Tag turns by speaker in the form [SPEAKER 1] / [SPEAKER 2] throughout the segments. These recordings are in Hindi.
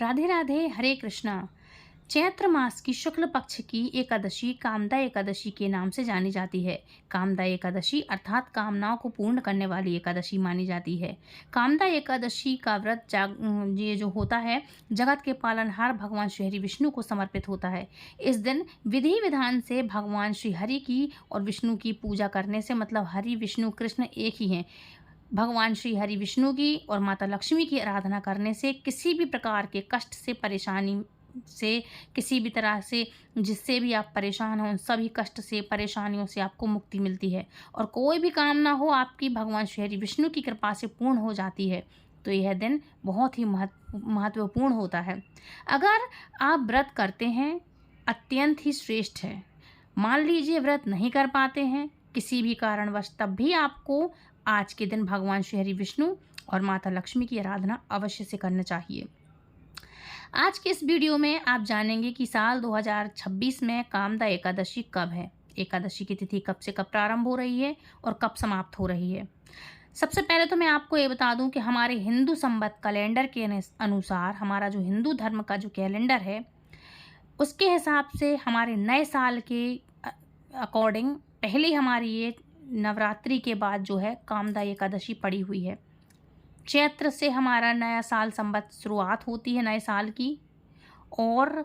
[SPEAKER 1] राधे राधे, हरे कृष्णा। चैत्र मास की शुक्ल पक्ष की एकादशी कामदा एकादशी के नाम से जानी जाती है। कामदा एकादशी अर्थात कामनाओं को पूर्ण करने वाली एकादशी मानी जाती है। कामदा एकादशी का व्रत ये जो होता है, जगत के पालनहार भगवान श्री हरि विष्णु को समर्पित होता है। इस दिन विधि विधान से भगवान श्री हरि की और विष्णु की पूजा करने से मतलब हरि विष्णु कृष्ण एक ही हैं। भगवान श्री हरि विष्णु की और माता लक्ष्मी की आराधना करने से किसी भी प्रकार के कष्ट से, परेशानी से, किसी भी तरह से जिससे भी आप परेशान हो, उन सभी कष्ट से, परेशानियों से आपको मुक्ति मिलती है और कोई भी कामना हो आपकी भगवान श्री हरि विष्णु की कृपा से पूर्ण हो जाती है। तो यह दिन बहुत ही महत्वपूर्ण होता है। अगर आप व्रत करते हैं, अत्यंत ही श्रेष्ठ है। मान लीजिए व्रत नहीं कर पाते हैं किसी भी कारणवश, तब भी आपको आज के दिन भगवान श्री हरि विष्णु और माता लक्ष्मी की आराधना अवश्य से करना चाहिए। आज के इस वीडियो में आप जानेंगे कि साल 2026 में कामदा एकादशी कब है, एकादशी की तिथि कब से कब प्रारंभ हो रही है और कब समाप्त हो रही है। सबसे पहले तो मैं आपको ये बता दूं कि हमारे हिंदू संवत कैलेंडर के अनुसार, हमारा जो हिंदू धर्म का जो कैलेंडर है उसके हिसाब से हमारे नए साल के अकॉर्डिंग पहले हमारी ये नवरात्रि के बाद जो है कामदा एकादशी पड़ी हुई है। चैत्र से हमारा नया साल संवत शुरुआत होती है नए साल की, और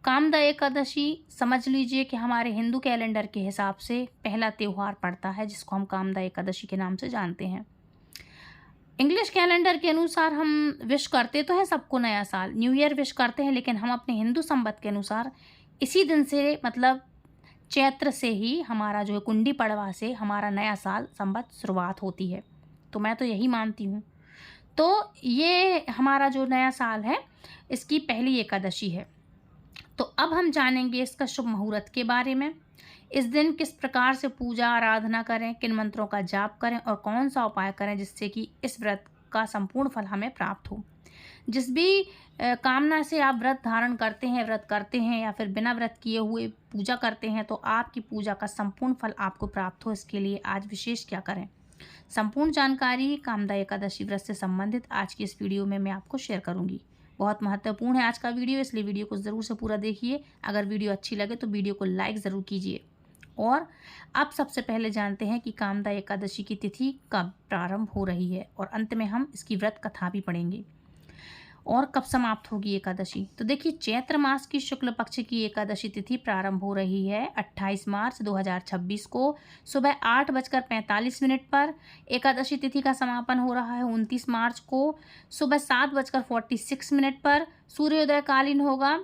[SPEAKER 1] कामदा एकादशी समझ लीजिए कि हमारे हिंदू कैलेंडर के हिसाब से पहला त्यौहार पड़ता है जिसको हम कामदा एकादशी के नाम से जानते हैं। इंग्लिश कैलेंडर के अनुसार हम विश करते तो हैं सबको नया साल, न्यू ईयर विश करते हैं, लेकिन हम अपने हिंदू संवत के अनुसार इसी दिन से मतलब चैत्र से ही हमारा जो है कुंडी पड़वा से हमारा नया साल संवत शुरुआत होती है। तो मैं तो यही मानती हूँ। तो ये हमारा जो नया साल है इसकी पहली एकादशी है। तो अब हम जानेंगे इसका शुभ मुहूर्त के बारे में। इस दिन किस प्रकार से पूजा आराधना करें, किन मंत्रों का जाप करें और कौन सा उपाय करें जिससे कि इस व्रत का संपूर्ण फल हमें प्राप्त हो। जिस भी कामना से आप व्रत धारण करते हैं या फिर बिना व्रत किए हुए पूजा करते हैं, तो आपकी पूजा का संपूर्ण फल आपको प्राप्त हो, इसके लिए आज विशेष क्या करें, संपूर्ण जानकारी कामदा एकादशी व्रत से संबंधित आज की इस वीडियो में मैं आपको शेयर करूंगी। बहुत महत्वपूर्ण है आज का वीडियो, इसलिए वीडियो को ज़रूर से पूरा देखिए। अगर वीडियो अच्छी लगे तो वीडियो को लाइक ज़रूर कीजिए। और अब सबसे पहले जानते हैं कि कामदा एकादशी की तिथि कब प्रारंभ हो रही है और अंत में हम इसकी व्रत कथा भी पढ़ेंगे और कब समाप्त होगी एकादशी। तो देखिए, चैत्र मास की शुक्ल पक्ष की एकादशी तिथि प्रारंभ हो रही है 28 मार्च 2026 को सुबह 8:45 पर। एकादशी तिथि का समापन हो रहा है 29 मार्च को सुबह 7:46 पर। सूर्योदयकालीन होगा।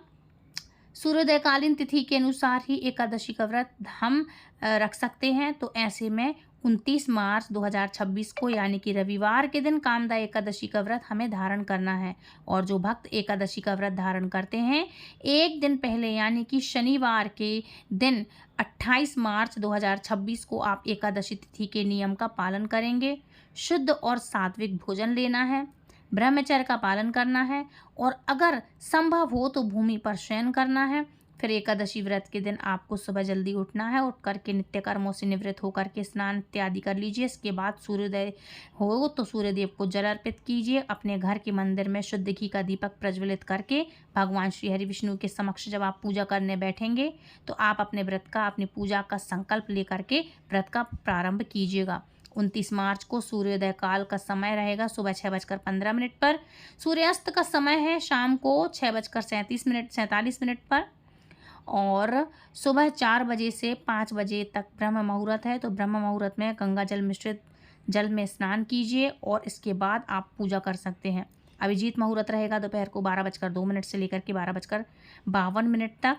[SPEAKER 1] सूर्योदयकालीन तिथि के अनुसार ही एकादशी का व्रत हम रख सकते हैं। तो ऐसे में 29 मार्च 2026 को यानी कि रविवार के दिन कामदा एकादशी का व्रत हमें धारण करना है। और जो भक्त एकादशी का व्रत धारण करते हैं एक दिन पहले यानी कि शनिवार के दिन 28 मार्च 2026 को आप एकादशी तिथि के नियम का पालन करेंगे। शुद्ध और सात्विक भोजन लेना है, ब्रह्मचर्य का पालन करना है और अगर संभव हो तो भूमि पर शयन करना है। फिर एकादशी व्रत के दिन आपको सुबह जल्दी उठना है, उठ करके नित्य कर्मों से निवृत्त होकर के स्नान इत्यादि कर लीजिए। इसके बाद सूर्योदय हो तो सूर्यदेव को जल अर्पित कीजिए। अपने घर के मंदिर में शुद्ध घी का दीपक प्रज्वलित करके भगवान श्री हरि विष्णु के समक्ष जब आप पूजा करने बैठेंगे तो आप अपने व्रत का, अपनी पूजा का संकल्प लेकर के व्रत का प्रारंभ कीजिएगा। 29 मार्च को सूर्योदय काल का समय रहेगा सुबह 6:15 पर। सूर्यास्त का समय है शाम को 6:47 पर और सुबह 4 बजे से 5 बजे तक ब्रह्म मुहूर्त है। तो ब्रह्म मुहूर्त में गंगा जल मिश्रित जल में स्नान कीजिए और इसके बाद आप पूजा कर सकते हैं। अभिजीत मुहूर्त रहेगा दोपहर को 12:02 से लेकर के 12:52 तक।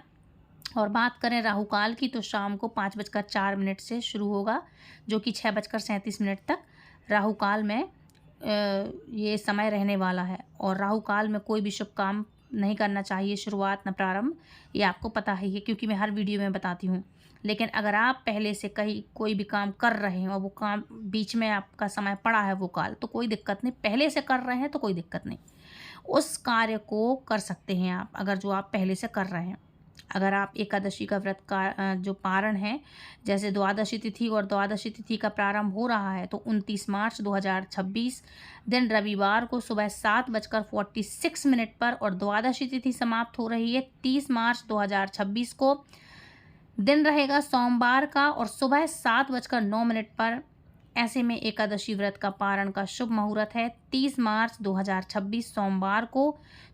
[SPEAKER 1] और बात करें राहु काल की तो शाम को 5:04 से शुरू होगा जो कि 6:37 तक राहु काल में ये समय रहने वाला है। और राहु काल में कोई भी शुभ काम नहीं करना चाहिए, शुरुआत न प्रारंभ, ये आपको पता ही है क्योंकि मैं हर वीडियो में बताती हूँ। लेकिन अगर आप पहले से कहीं कोई भी काम कर रहे हैं और वो काम बीच में आपका समय पड़ा है वो काल, तो कोई दिक्कत नहीं। पहले से कर रहे हैं तो कोई दिक्कत नहीं, उस कार्य को कर सकते हैं आप अगर जो आप पहले से कर रहे हैं। अगर आप एकादशी का व्रत का जो पारण है, जैसे द्वादशी तिथि और द्वादशी तिथि का प्रारंभ हो रहा है, तो 29 मार्च 2026 दिन रविवार को सुबह 7:46 पर और द्वादशी तिथि समाप्त हो रही है 30 मार्च 2026 को। दिन रहेगा सोमवार का और सुबह 7:09 पर। ऐसे में एकादशी व्रत का पारण का शुभ मुहूर्त है 30 मार्च 2026 सोमवार को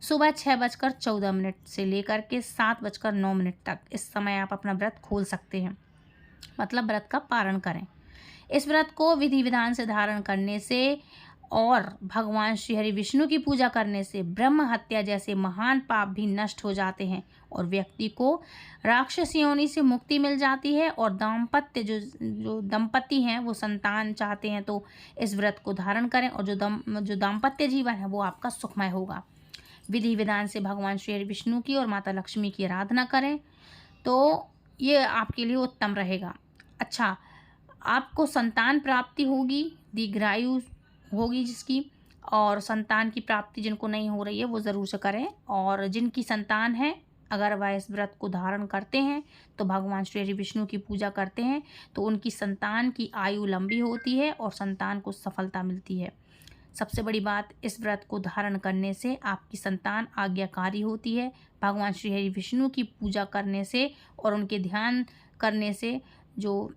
[SPEAKER 1] सुबह 6:14 से लेकर के 7:09 तक। इस समय आप अपना व्रत खोल सकते हैं, मतलब व्रत का पारण करें। इस व्रत को विधि विधान से धारण करने से और भगवान श्री हरि विष्णु की पूजा करने से ब्रह्म हत्या जैसे महान पाप भी नष्ट हो जाते हैं और व्यक्ति को राक्षस योनि से मुक्ति मिल जाती है। और दाम्पत्य जो दंपति हैं वो संतान चाहते हैं तो इस व्रत को धारण करें और जो दाम्पत्य जीवन है वो आपका सुखमय होगा। विधि विधान से भगवान श्री हरि विष्णु की और माता लक्ष्मी की आराधना करें तो ये आपके लिए उत्तम रहेगा। अच्छा, आपको संतान प्राप्ति होगी, दीर्घायु होगी जिसकी, और संतान की प्राप्ति जिनको नहीं हो रही है वो ज़रूर से करें। और जिनकी संतान है, अगर वह इस व्रत को धारण करते हैं तो भगवान श्री हरि विष्णु की पूजा करते हैं तो उनकी संतान की आयु लंबी होती है और संतान को सफलता मिलती है। सबसे बड़ी बात, इस व्रत को धारण करने से आपकी संतान आज्ञाकारी होती है। भगवान श्री हरि विष्णु की पूजा करने से और उनके ध्यान करने से जो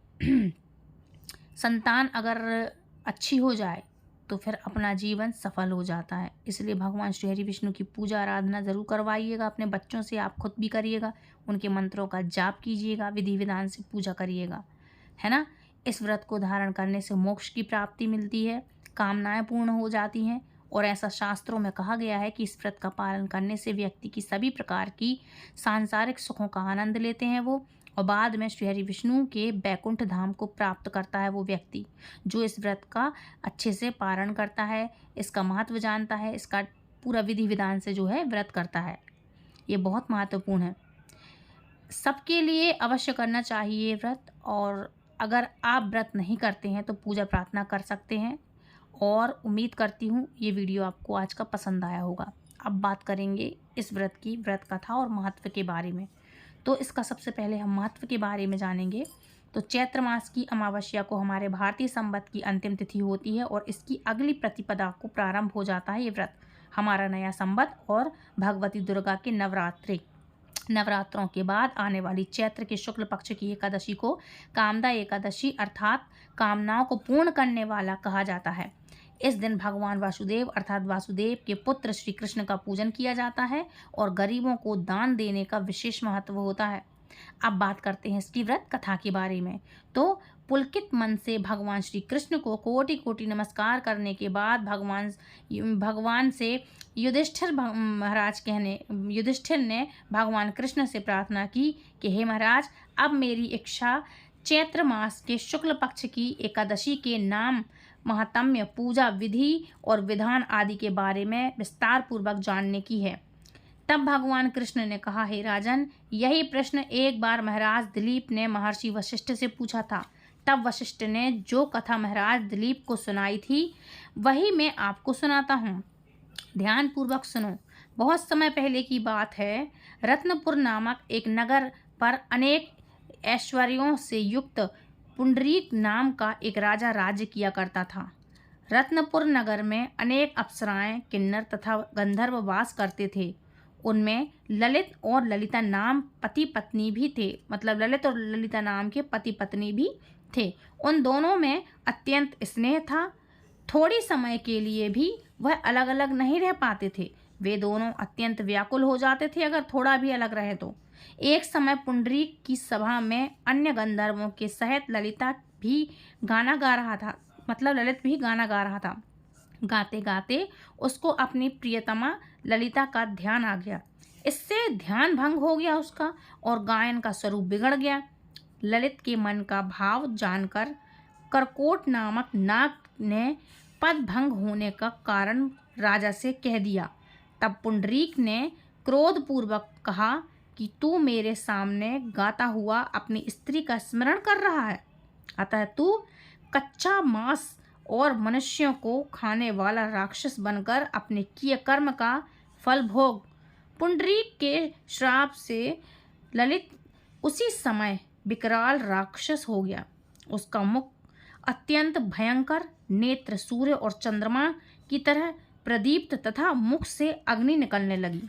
[SPEAKER 1] संतान अगर अच्छी हो जाए तो फिर अपना जीवन सफल हो जाता है। इसलिए भगवान श्री हरि विष्णु की पूजा आराधना ज़रूर करवाइएगा अपने बच्चों से, आप खुद भी करिएगा, उनके मंत्रों का जाप कीजिएगा, विधि विधान से पूजा करिएगा, है ना। इस व्रत को धारण करने से मोक्ष की प्राप्ति मिलती है, कामनाएं पूर्ण हो जाती हैं और ऐसा शास्त्रों में कहा गया है कि इस व्रत का पालन करने से व्यक्ति की सभी प्रकार की सांसारिक सुखों का आनंद लेते हैं वो, और बाद में श्री हरि विष्णु के बैकुंठ धाम को प्राप्त करता है वो व्यक्ति जो इस व्रत का अच्छे से पारण करता है, इसका महत्व जानता है, इसका पूरा विधि विधान से जो है व्रत करता है। ये बहुत महत्वपूर्ण है, सबके लिए अवश्य करना चाहिए व्रत। और अगर आप व्रत नहीं करते हैं तो पूजा प्रार्थना कर सकते हैं। और उम्मीद करती हूँ ये वीडियो आपको आज का पसंद आया होगा। अब बात करेंगे इस व्रत की व्रत कथा और महत्व के बारे में। तो इसका सबसे पहले हम महत्व के बारे में जानेंगे। तो चैत्र मास की अमावस्या को हमारे भारतीय संवत की अंतिम तिथि होती है और इसकी अगली प्रतिपदा को प्रारंभ हो जाता है ये व्रत। हमारा नया संवत और भगवती दुर्गा के नवरात्रों के बाद आने वाली चैत्र के शुक्ल पक्ष की एकादशी को कामदा एकादशी अर्थात कामनाओं को पूर्ण करने वाला कहा जाता है। इस दिन भगवान वासुदेव अर्थात वासुदेव के पुत्र श्री कृष्ण का पूजन किया जाता है और गरीबों को दान देने का विशेष महत्व होता है। अब बात करते हैं इसकी व्रत कथा के बारे में। तो पुलकित मन से भगवान श्री कृष्ण को कोटि कोटि नमस्कार करने के बाद भगवान से युधिष्ठिर ने भगवान कृष्ण से प्रार्थना की कि हे महाराज, अब मेरी इच्छा चैत्र मास के शुक्ल पक्ष की एकादशी के नाम, महात्म्य, पूजा विधि और विधान आदि के बारे में विस्तार पूर्वक जानने की है। तब भगवान कृष्ण ने कहा, हे राजन, यही प्रश्न एक बार महाराज दिलीप ने महर्षि वशिष्ठ से पूछा था। तब वशिष्ठ ने जो कथा महाराज दिलीप को सुनाई थी वही मैं आपको सुनाता हूँ, ध्यान पूर्वक सुनो। बहुत समय पहले की बात है। रत्नपुर नामक एक नगर पर अनेक ऐश्वर्यों से युक्त पुंडरीक नाम का एक राजा राज्य किया करता था। रत्नपुर नगर में अनेक अप्सराएं, किन्नर तथा गंधर्व वास करते थे। उनमें ललित और ललिता नाम पति पत्नी भी थे, मतलब ललित और ललिता नाम के पति पत्नी भी थे। उन दोनों में अत्यंत स्नेह था। थोड़ी समय के लिए भी वह अलग अलग नहीं रह पाते थे। वे दोनों अत्यंत व्याकुल हो जाते थे अगर थोड़ा भी अलग रहे तो। एक समय पुंडरीक की सभा में अन्य गंधर्वों के सहित ललिता भी गाना गा रहा था, मतलब ललित भी गाना गा रहा था। गाते गाते उसको अपनी प्रियतमा ललिता का ध्यान आ गया। इससे ध्यान भंग हो गया उसका और गायन का स्वरूप बिगड़ गया। ललित के मन का भाव जानकर करकोट नामक नाग ने पद भंग होने का कारण राजा से कह दिया। तब पुंडरीक ने क्रोधपूर्वक कहा कि तू मेरे सामने गाता हुआ अपनी स्त्री का स्मरण कर रहा है, अतः तू कच्चा मांस और मनुष्यों को खाने वाला राक्षस बनकर अपने किए कर्म का फल भोग। पुंडरीक के श्राप से ललित उसी समय विकराल राक्षस हो गया। उसका मुख अत्यंत भयंकर, नेत्र सूर्य और चंद्रमा की तरह प्रदीप्त तथा मुख से अग्नि निकलने लगी।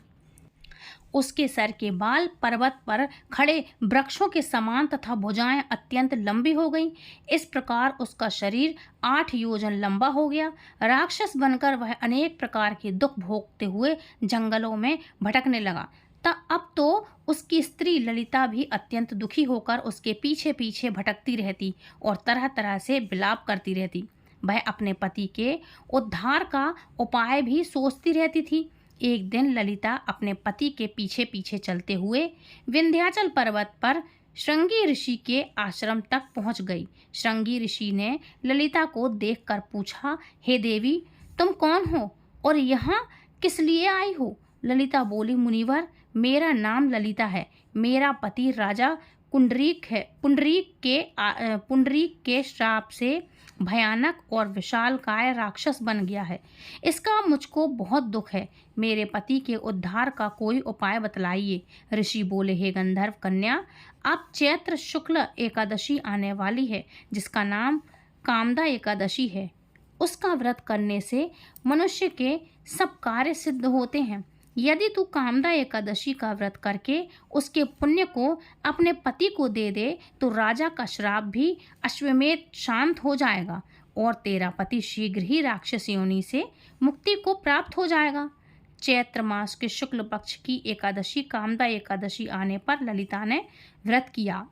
[SPEAKER 1] उसके सर के बाल पर्वत पर खड़े वृक्षों के समान तथा भुजाएं अत्यंत लंबी हो गईं। इस प्रकार उसका शरीर 8 योजन लंबा हो गया। राक्षस बनकर वह अनेक प्रकार के दुख भोगते हुए जंगलों में भटकने लगा। अब तो उसकी स्त्री ललिता भी अत्यंत दुखी होकर उसके पीछे पीछे भटकती रहती और तरह तरह से विलाप करती रहती। वह अपने पति के उद्धार का उपाय भी सोचती रहती थी। एक दिन ललिता अपने पति के पीछे पीछे चलते हुए विंध्याचल पर्वत पर श्रृंगी ऋषि के आश्रम तक पहुंच गई। श्रृंगी ऋषि ने ललिता को देखकर पूछा, हे देवी, तुम कौन हो और यहाँ किस लिए आई हो? ललिता बोली, मुनिवर, मेरा नाम ललिता है। मेरा पति राजा पुंडरीक है। पुंडरीक के श्राप से भयानक और विशालकाय राक्षस बन गया है। इसका मुझको बहुत दुख है। मेरे पति के उद्धार का कोई उपाय बतलाइए। ऋषि बोले, हे गंधर्व कन्या, अब चैत्र शुक्ल एकादशी आने वाली है, जिसका नाम कामदा एकादशी है। उसका व्रत करने से मनुष्य के सब कार्य सिद्ध होते हैं। यदि तू कामदा एकादशी का व्रत करके उसके पुण्य को अपने पति को दे दे तो राजा का श्राप भी अश्वमेध शांत हो जाएगा और तेरा पति शीघ्र ही राक्षस योनि से मुक्ति को प्राप्त हो जाएगा। चैत्र मास के शुक्ल पक्ष की एकादशी कामदा एकादशी आने पर ललिता ने व्रत किया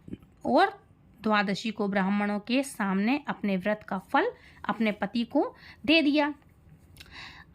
[SPEAKER 1] और द्वादशी को ब्राह्मणों के सामने अपने व्रत का फल अपने पति को दे दिया।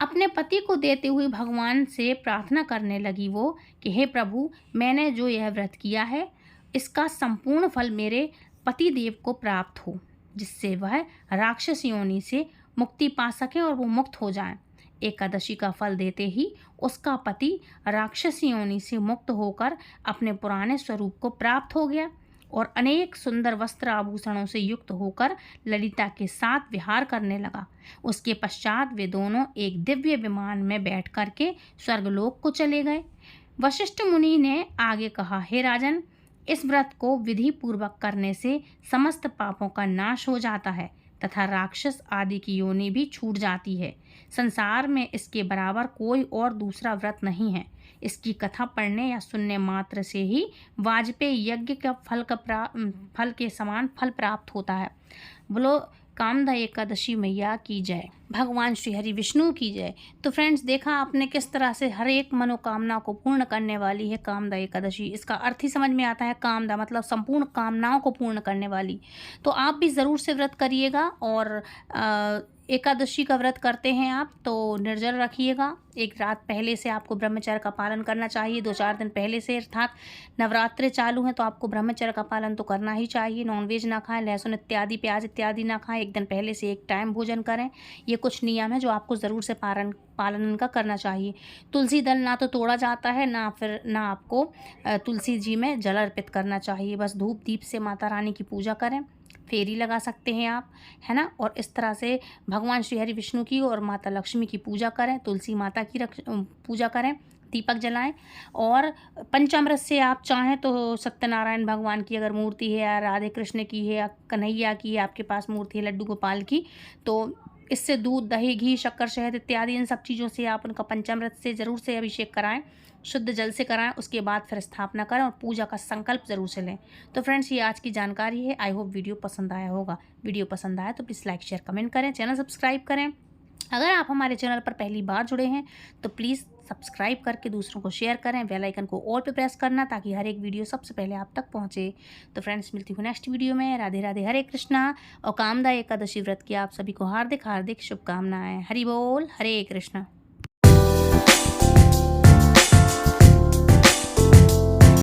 [SPEAKER 1] अपने पति को देते हुए भगवान से प्रार्थना करने लगी वो कि हे प्रभु, मैंने जो यह व्रत किया है इसका संपूर्ण फल मेरे पति देव को प्राप्त हो, जिससे वह राक्षस योनि से मुक्ति पा सके और वो मुक्त हो जाए। एकादशी का फल देते ही उसका पति राक्षस योनि से मुक्त होकर अपने पुराने स्वरूप को प्राप्त हो गया और अनेक सुंदर वस्त्र आभूषणों से युक्त होकर ललिता के साथ विहार करने लगा। उसके पश्चात वे दोनों एक दिव्य विमान में बैठ करके स्वर्गलोक को चले गए। वशिष्ठ मुनि ने आगे कहा, हे राजन, इस व्रत को विधि पूर्वक करने से समस्त पापों का नाश हो जाता है तथा राक्षस आदि की योनि भी छूट जाती है। संसार में इसके बराबर कोई और दूसरा व्रत नहीं है। इसकी कथा पढ़ने या सुनने मात्र से ही वाजपेयी यज्ञ का फल के समान फल प्राप्त होता है। बोलो कामदा एकादशी मैया की जय, भगवान श्री हरि विष्णु की जय। तो फ्रेंड्स, देखा आपने किस तरह से हर एक मनोकामना को पूर्ण करने वाली है कामदा एकादशी। इसका अर्थ ही समझ में आता है, कामदा मतलब संपूर्ण कामनाओं को पूर्ण करने वाली। तो आप भी ज़रूर से व्रत करिएगा और एकादशी का व्रत करते हैं आप तो निर्जल रखिएगा। एक रात पहले से आपको ब्रह्मचर्य का पालन करना चाहिए, 2-4 दिन पहले से, अर्थात नवरात्रि चालू हैं तो आपको ब्रह्मचर्य का पालन तो करना ही चाहिए। नॉनवेज ना खाएं, लहसुन इत्यादि, प्याज इत्यादि ना खाएं। एक दिन पहले से एक टाइम भोजन करें। ये कुछ नियम है जो आपको ज़रूर से पालन इनका करना चाहिए। तुलसी दल ना तो तोड़ा जाता है, ना आपको तुलसी जी में जल अर्पित करना चाहिए। बस धूप दीप से माता रानी की पूजा करें, फेरी लगा सकते हैं आप, है ना। और इस तरह से भगवान श्री हरि विष्णु की और माता लक्ष्मी की पूजा करें, तुलसी माता की पूजा करें, दीपक जलाएं। और पंचामृत से आप चाहें तो सत्यनारायण भगवान की अगर मूर्ति है या राधे कृष्ण की है या कन्हैया की है आपके पास मूर्ति है, लड्डू गोपाल की, तो इससे दूध, दही, घी, शक्कर, शहद इत्यादि इन सब चीज़ों से आप उनका पंचामृत से ज़रूर से अभिषेक कराएं, शुद्ध जल से कराएं। उसके बाद फिर स्थापना करें और पूजा का संकल्प ज़रूर से लें। तो फ्रेंड्स, ये आज की जानकारी है। आई होप वीडियो पसंद आया होगा। वीडियो पसंद आया तो प्लीज़ लाइक, शेयर, कमेंट करें, चैनल सब्सक्राइब करें। अगर आप हमारे चैनल पर पहली बार जुड़े हैं तो प्लीज़ सब्सक्राइब करके दूसरों को शेयर करें, बेल आइकन को ऑल पे प्रेस करना ताकि हर एक वीडियो सबसे पहले आप तक पहुंचे। तो फ्रेंड्स, मिलती हूँ नेक्स्ट वीडियो में। राधे राधे, हरे कृष्णा। और कामदा एकादशी व्रत की आप सभी को हार्दिक हार्दिक शुभकामनाएं। हरि बोल, हरे कृष्णा।